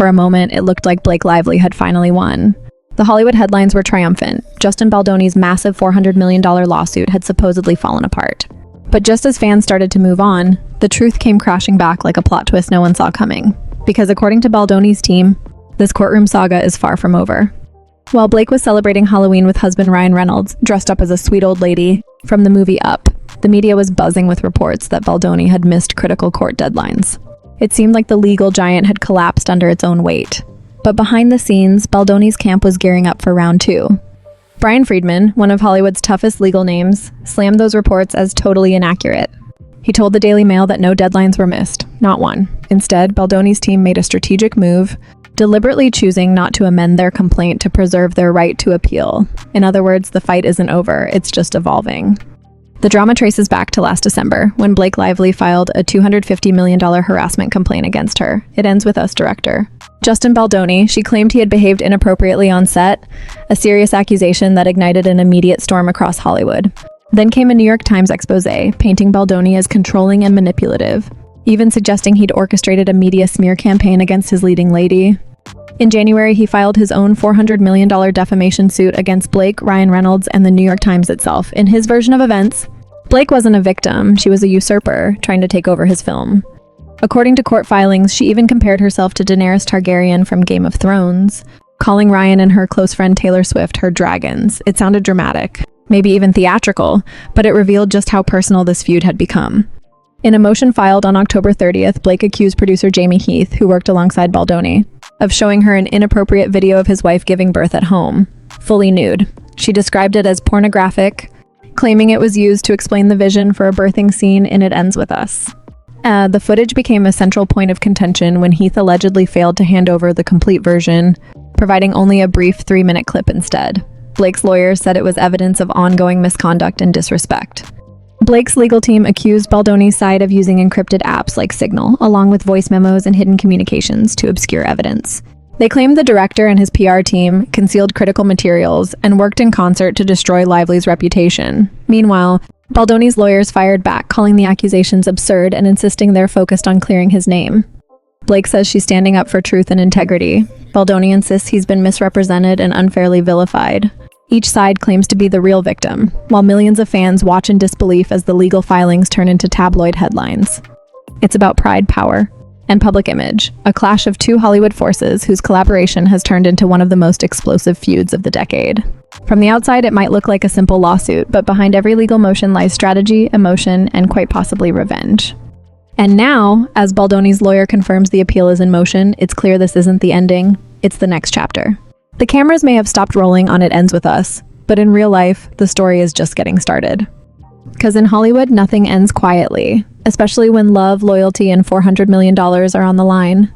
For a moment, it looked like Blake Lively had finally won. The Hollywood headlines were triumphant. Justin Baldoni's massive $400 million lawsuit had supposedly fallen apart. But just as fans started to move on, the truth came crashing back like a plot twist no one saw coming. Because according to Baldoni's team, this courtroom saga is far from over. While Blake was celebrating Halloween with husband Ryan Reynolds, dressed up as a sweet old lady from the movie Up, the media was buzzing with reports that Baldoni had missed critical court deadlines. It seemed like the legal giant had collapsed under its own weight. But behind the scenes, Baldoni's camp was gearing up for round 2. Brian Friedman, one of Hollywood's toughest legal names, slammed those reports as totally inaccurate. He told the Daily Mail that no deadlines were missed, not one. Instead, Baldoni's team made a strategic move, deliberately choosing not to amend their complaint to preserve their right to appeal. In other words, the fight isn't over, it's just evolving. The drama traces back to last December, when Blake Lively filed a $250 million harassment complaint against her. It ends with Us director Justin Baldoni. She claimed he had behaved inappropriately on set, a serious accusation that ignited an immediate storm across Hollywood. Then came a New York Times expose, painting Baldoni as controlling and manipulative, even suggesting he'd orchestrated a media smear campaign against his leading lady. In January, he filed his own $400 million defamation suit against Blake, Ryan Reynolds, and the New York Times itself. In his version of events, Blake wasn't a victim, she was a usurper, trying to take over his film. According to court filings, she even compared herself to Daenerys Targaryen from Game of Thrones, calling Ryan and her close friend Taylor Swift her dragons. It sounded dramatic, maybe even theatrical, but it revealed just how personal this feud had become. In a motion filed on October 30th, Blake accused producer Jamie Heath, who worked alongside Baldoni, of showing her an inappropriate video of his wife giving birth at home, fully nude. She described it as pornographic, claiming it was used to explain the vision for a birthing scene in It Ends With Us. The footage became a central point of contention when Heath allegedly failed to hand over the complete version, providing only a brief 3-minute clip instead. Blake's lawyers said it was evidence of ongoing misconduct and disrespect. Blake's legal team accused Baldoni's side of using encrypted apps like Signal, along with voice memos and hidden communications, to obscure evidence. They claimed the director and his PR team concealed critical materials and worked in concert to destroy Lively's reputation. Meanwhile, Baldoni's lawyers fired back, calling the accusations absurd and insisting they're focused on clearing his name. Blake says she's standing up for truth and integrity. Baldoni insists he's been misrepresented and unfairly vilified. Each side claims to be the real victim, while millions of fans watch in disbelief as the legal filings turn into tabloid headlines. It's about pride, power, and public image, a clash of two Hollywood forces whose collaboration has turned into one of the most explosive feuds of the decade. From the outside, it might look like a simple lawsuit, but behind every legal motion lies strategy, emotion, and quite possibly revenge. And now, as Baldoni's lawyer confirms the appeal is in motion, it's clear this isn't the ending, it's the next chapter. The cameras may have stopped rolling on It Ends With Us, but in real life, the story is just getting started. Because in Hollywood, nothing ends quietly, especially when love, loyalty, and $400 million are on the line.